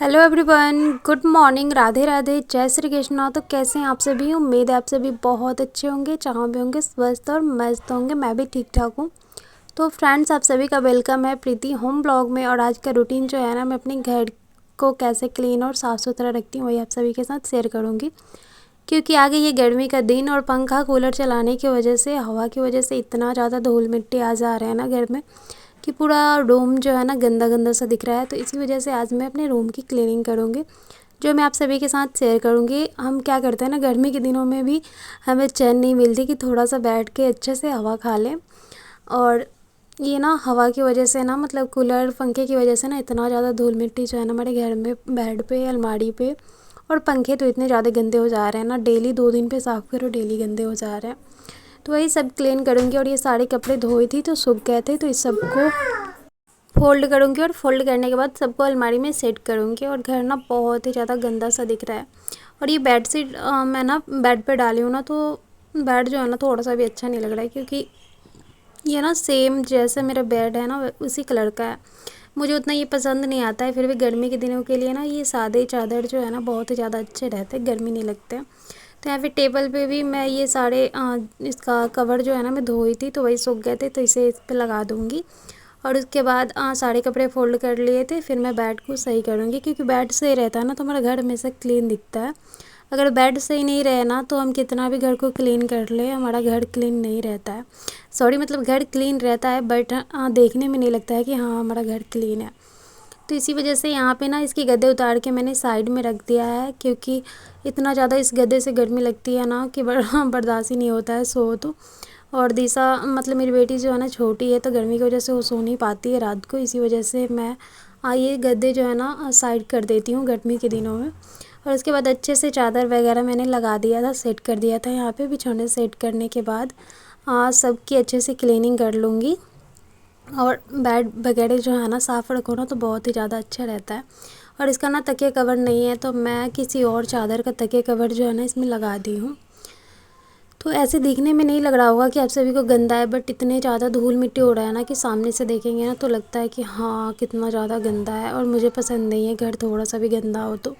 Hello everyone, good morning, Radhe Radhe, जय श्री कृष्णा। तो कैसे हैं आप सभी? उम्मीद है आप सभी बहुत अच्छे होंगे, जहाँ भी होंगे स्वस्थ और मस्त होंगे। मैं भी ठीक ठाक हूँ। तो फ्रेंड्स, आप सभी का वेलकम है प्रीति होम ब्लॉग में। और आज का रूटीन जो है ना, मैं अपने घर को कैसे क्लीन और साफ़ सुथरा रखती हूँ वही आप सभी के साथ शेयर करूँगी। क्योंकि आगे ये गर्मी का दिन और पंखा कूलर चलाने की वजह से, हवा की वजह से इतना ज़्यादा धूल मिट्टी आ जा रहा है ना घर में, कि पूरा रूम जो है ना गंदा गंदा सा दिख रहा है। तो इसी वजह से आज मैं अपने रूम की क्लीनिंग करूँगी, जो मैं आप सभी के साथ शेयर करूँगी। हम क्या करते हैं ना, गर्मी के दिनों में भी हमें चैन नहीं मिलती कि थोड़ा सा बैठ के अच्छे से हवा खा लें। और ये ना हवा की वजह से ना, मतलब कूलर पंखे की वजह से ना, इतना ज़्यादा धूल मिट्टी जो है ना हमारे घर में, बेड पे, अलमारी पे, और पंखे तो इतने ज़्यादा गंदे हो जा रहे हैं ना, डेली 2 दिन पे साफ़ करो, डेली गंदे हो जा रहे हैं। तो वही सब क्लीन करूँगी। और ये सारे कपड़े धोए थी तो सूख गए थे, तो इस सबको फोल्ड करूँगी। और फोल्ड करने के बाद सबको अलमारी में सेट करूँगी। और घर ना बहुत ही ज़्यादा गंदा सा दिख रहा है। और ये बेड शीट मैं ना बेड पे डाली हूँ ना, तो बेड जो है ना थोड़ा सा भी अच्छा नहीं लग रहा है, क्योंकि ये ना सेम जैसे मेरा बेड है ना उसी कलर का है। मुझे उतना ये पसंद नहीं आता है। फिर भी गर्मी के दिनों के लिए ना ये सादे चादर जो है ना बहुत ही ज़्यादा अच्छे रहते हैं, गर्मी नहीं लगते। तो यहाँ पे टेबल पे भी मैं ये सारे इसका कवर जो है ना मैं धोई थी, तो वही सूख गए थे, तो इसे इस पर लगा दूँगी। और उसके बाद सारे कपड़े फोल्ड कर लिए थे। फिर मैं बेड को सही करूँगी, क्योंकि बेड सही रहता है ना तो हमारा घर हमेशा क्लीन दिखता है। अगर बेड सही नहीं रहे ना, तो हम कितना भी घर को क्लीन कर ले, हमारा घर क्लीन नहीं रहता है। सॉरी, मतलब घर क्लीन रहता है बट देखने में नहीं लगता है कि हाँ हमारा घर क्लीन है। तो इसी वजह से यहाँ पे ना इसकी गद्दे उतार के मैंने साइड में रख दिया है, क्योंकि इतना ज़्यादा इस गद्दे से गर्मी लगती है ना कि बर्दाश्त ही नहीं होता है सो तो। और दिशा, मतलब मेरी बेटी जो है ना छोटी है, तो गर्मी की वजह से वो सो नहीं पाती है रात को। इसी वजह से मैं ये गद्दे जो है ना साइड कर देती हूँ गर्मी के दिनों में। और उसके बाद अच्छे से चादर वगैरह मैंने लगा दिया था, सेट कर दिया था। यहाँ पे बिछौने सेट करने के बाद सबकी अच्छे से क्लीनिंग कर लूँगी। और बेड वगैरह जो है ना साफ़ रखो ना, तो बहुत ही ज़्यादा अच्छा रहता है। और इसका ना तकिया कवर नहीं है, तो मैं किसी और चादर का तकिया कवर जो है ना इसमें लगा दी हूँ। तो ऐसे दिखने में नहीं लग रहा होगा कि आप सभी को गंदा है, बट इतने ज़्यादा धूल मिट्टी हो रहा है ना कि सामने से देखेंगे ना तो लगता है कि हाँ कितना ज़्यादा गंदा है। और मुझे पसंद नहीं है घर थोड़ा सा भी गंदा हो। तो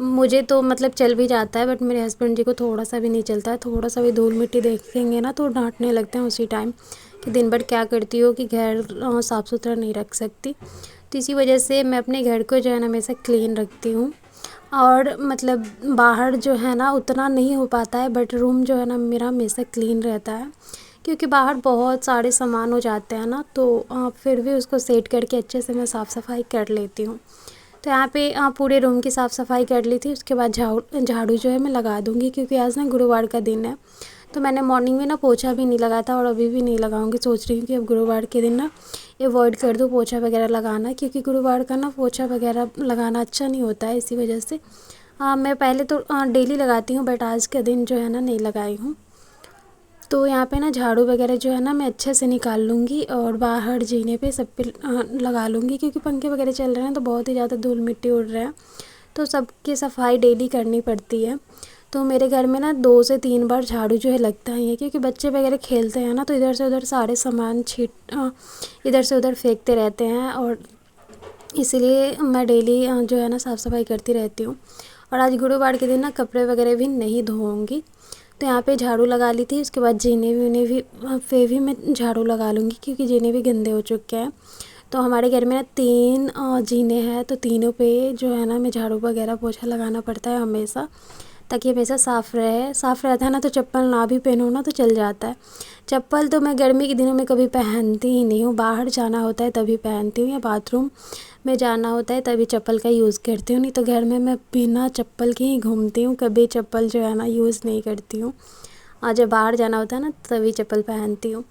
मुझे तो मतलब चल भी जाता है, बट मेरे हस्बैंड जी को थोड़ा सा भी नहीं चलता है। थोड़ा सा भी धूल मिट्टी देखेंगे ना तो डांटने लगते हैं उसी टाइम, कि दिन भर क्या करती हो, कि घर साफ़ सुथरा नहीं रख सकती। तो इसी वजह से मैं अपने घर को जो है ना हमेशा क्लीन रखती हूँ। और मतलब बाहर जो है ना उतना नहीं हो पाता है, बट रूम जो है ना मेरा हमेशा क्लीन रहता है, क्योंकि बाहर बहुत सारे सामान हो जाते हैं ना, तो फिर भी उसको सेट करके अच्छे से मैं साफ़ सफाई कर लेती हूँ। तो यहाँ पे पूरे रूम की साफ़ सफाई कर ली थी। उसके बाद झाड़ू जो है मैं लगा दूँगी, क्योंकि आज ना गुरुवार का दिन है। तो मैंने मॉर्निंग में ना पोछा भी नहीं लगाया था, और अभी भी नहीं लगाऊंगी। सोच रही हूँ कि अब गुरुवार के दिन ना अवॉइड कर दूँ पोछा वगैरह लगाना, क्योंकि गुरुवार का ना पोछा वगैरह लगाना अच्छा नहीं होता है। इसी वजह से मैं पहले तो डेली लगाती हूँ, बट आज के दिन जो है ना नहीं लगाई हूँ। तो यहाँ पे ना झाड़ू वगैरह जो है ना मैं अच्छे से निकाल लूँगी, और बाहर जीने पे सब पे लगा लूँगी, क्योंकि पंखे वगैरह चल रहे हैं तो बहुत ही ज़्यादा धूल मिट्टी उड़ रहा है। तो सबकी सफाई डेली करनी पड़ती है। तो मेरे घर में ना 2 से 3 बार झाड़ू जो है लगता ही है, क्योंकि बच्चे वगैरह खेलते हैं ना, तो इधर से उधर सारे सामान इधर से उधर फेंकते रहते हैं। और इसलिए मैं डेली जो है ना साफ़ सफाई करती रहती हूँ। और आज गुरुवार के दिन ना कपड़े वगैरह भी नहीं धोऊँगी। तो यहाँ पे झाड़ू लगा ली थी। उसके बाद जीने भी उन्हें भी पे भी मैं झाड़ू लगा लूँगी, क्योंकि जीने भी गंदे हो चुके हैं। तो हमारे घर में ना 3 जीने हैं, तो तीनों पे जो है ना मैं झाड़ू वगैरह पोछा लगाना पड़ता है हमेशा, ताकि हमेशा साफ़ रहे। साफ़ रहता है ना तो चप्पल ना भी पहनो ना तो चल जाता है। चप्पल तो मैं गर्मी के दिनों में कभी पहनती ही नहीं हूँ। बाहर जाना होता है तभी पहनती हूँ, या बाथरूम में जाना होता है तभी चप्पल का यूज़ करती हूँ। नहीं तो घर में मैं बिना चप्पल के ही घूमती हूँ, कभी चप्पल जो है ना यूज़ नहीं करती हूँ। और जब बाहर जाना होता है ना तभी चप्पल पहनती हूँ।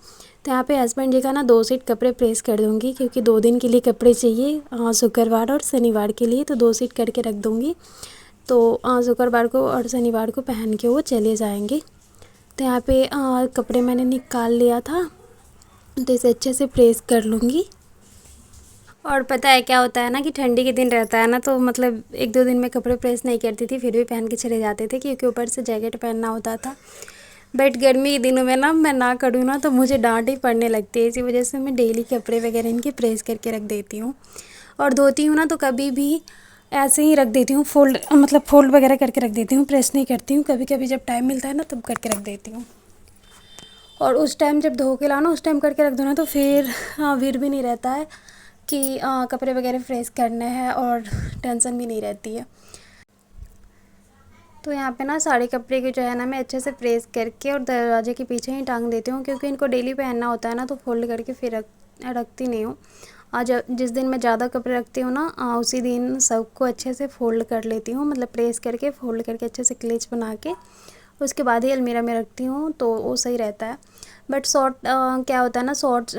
तो यहाँ पे हस्बैंड जी का ना 2 सेट कपड़े प्रेस कर दूँगी, क्योंकि 2 दिन के लिए कपड़े चाहिए, शुक्रवार और शनिवार के लिए। तो 2 सेट करके रख दूँगी, तो शुक्रवार को और शनिवार को पहन के वो चले जाएंगे। तो यहाँ पे कपड़े मैंने निकाल लिया था, तो इसे अच्छे से प्रेस कर लूँगी। और पता है क्या होता है ना, कि ठंडी के दिन रहता है ना, तो मतलब 1-2 दिन में कपड़े प्रेस नहीं करती थी, फिर भी पहन के चले जाते थे, क्योंकि ऊपर से जैकेट पहनना होता था। बट गर्मी के दिनों में ना मैं ना करूँ ना तो मुझे डांट ही पड़ने लगती है। इसी वजह से मैं डेली कपड़े वगैरह इनके प्रेस करके रख देती हूँ। और धोती हूँ ना तो कभी भी ऐसे ही रख देती हूँ, फोल्ड मतलब फोल्ड वगैरह करके रख देती हूँ, प्रेस नहीं करती हूँ। कभी कभी जब टाइम मिलता है ना तब करके रख देती हूँ। और उस टाइम जब धो के लाओ ना उस टाइम करके रख दो ना तो फिर वीर भी नहीं रहता है कि कपड़े वगैरह फ्रेश करने हैं और टेंशन भी नहीं रहती है। तो यहाँ पे ना सारे कपड़े को जो है ना मैं अच्छे से प्रेस करके और दरवाजे के पीछे ही टांग देती हूँ, क्योंकि इनको डेली पहनना होता है ना, तो फोल्ड करके फिर रखती नहीं हूँ। आज जिस दिन मैं ज़्यादा कपड़े रखती हूँ ना उसी दिन सबको अच्छे से फ़ोल्ड कर लेती हूँ, मतलब प्रेस करके फ़ोल्ड करके अच्छे से क्लेच बना के उसके बाद ही अलमीरा में रखती हूँ, तो वो सही रहता है। बट शॉर्ट क्या होता है ना, शॉर्ट्स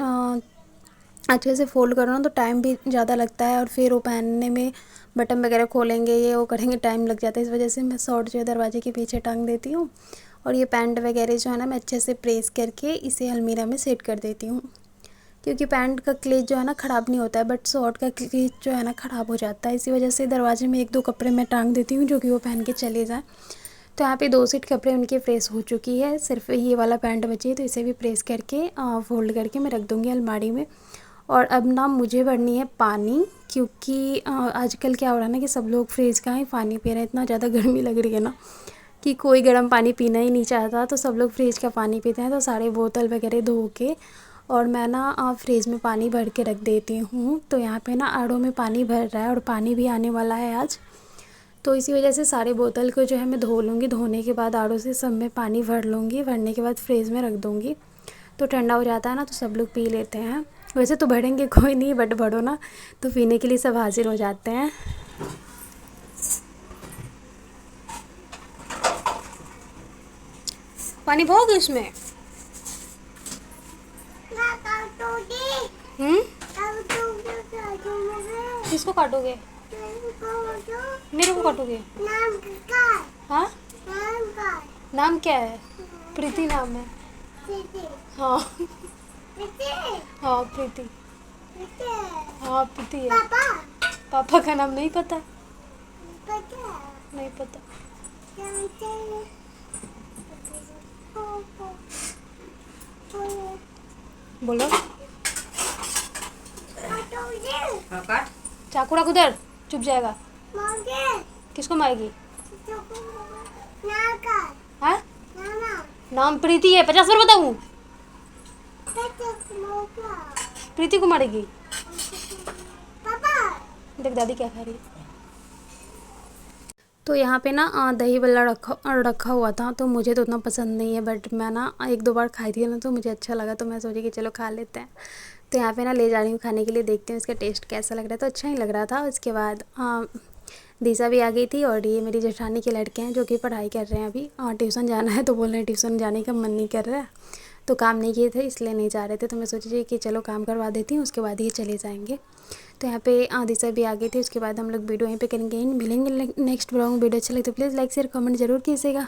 अच्छे से फ़ोल्ड करो ना तो टाइम भी ज़्यादा लगता है और फिर वो पहनने में बटन वगैरह खोलेंगे ये वो करेंगे, टाइम लग जाता है। इस वजह से मैं शॉर्ट जो है दरवाजे के पीछे टांग देती हूँ। और ये पैंट वगैरह जो है ना मैं अच्छे से प्रेस करके इसे अलमीरा में सेट कर देती हूँ, क्योंकि पैंट का क्लेच जो है ना ख़राब नहीं होता है, बट शॉर्ट का क्लेच जो है ना ख़राब हो जाता है। इसी वजह से दरवाजे में 1-2 कपड़े मैं टांग देती हूँ जो कि वो पहन के चले जाएँ। तो यहाँ पे 2 सेट कपड़े उनके प्रेस हो चुकी है, सिर्फ ये वाला पैंट बची है, तो इसे भी प्रेस करके फोल्ड करके मैं रख दूँगी अलमारी में। और अब ना मुझे भरनी है पानी, क्योंकि आजकल क्या हो रहा है ना कि सब लोग फ्रिज का ही पानी पी रहे हैं। इतना ज़्यादा गर्मी लग रही है ना कि कोई गर्म पानी पीना ही नहीं चाहता, तो सब लोग फ्रिज का पानी पीते हैं। तो सारे बोतल वगैरह धो के और मैं ना फ्रिज में पानी भर के रख देती हूँ। तो यहाँ पे ना आड़ों में पानी भर रहा है और पानी भी आने वाला है आज, तो इसी वजह से सारे बोतल को जो है मैं धो लूँगी। धोने के बाद आड़ों से सब में पानी भर लूँगी, भरने के बाद फ्रिज में रख दूँगी, तो ठंडा हो जाता है ना तो सब लोग पी लेते हैं। वैसे तो भरेंगे कोई नहीं, बट भरो ना तो पीने के लिए सब हाजिर हो जाते हैं। पानी भरोगे उसमें? किसको काटोगे? मेरे को काटोगे? हाँ, नाम क्या है? प्रीति नाम है। हाँ हाँ प्रीति। हाँ प्रीति है। पापा का नाम नहीं पता? नहीं पता। बोलो। चाकू रख उधर, चुप जाएगा। किसको मारेगी? हाँ, नाम प्रीति है, 50 बार बताऊँ? प्रीति को मारेगी। देख दादी क्या खा रही है। तो यहाँ पे ना दही बल्ला रखा हुआ था, तो मुझे तो उतना पसंद नहीं है, बट मैं ना 1-2 बार खाई थी ना तो मुझे अच्छा लगा, तो मैं सोची कि चलो खा लेते हैं। तो यहाँ पे ना ले जा रही हूँ खाने के लिए, देखते हैं इसका टेस्ट कैसा लग रहा है। तो अच्छा ही लग रहा था। उसके बाद दिशा भी आ गई थी और ये मेरी जेठानी के लड़के हैं जो कि पढ़ाई कर रहे हैं अभी। ट्यूशन जाना है तो बोल रहे हैं ट्यूशन जाने का मन नहीं कर रहा है, तो काम नहीं किए थे इसलिए नहीं जा रहे थे। तो मैं सोची कि चलो काम करवा देती हूँ, उसके बाद ये चले जाएंगे। तो यहाँ पे दिशा भी आ गई थी। उसके बाद हम लोग वीडियो यहीं पे करेंगे, मिलेंगे नेक्स्ट ब्लॉग में। वीडियो अच्छा लगे तो प्लीज़ लाइक शेयर कमेंट जरूर कीजिएगा।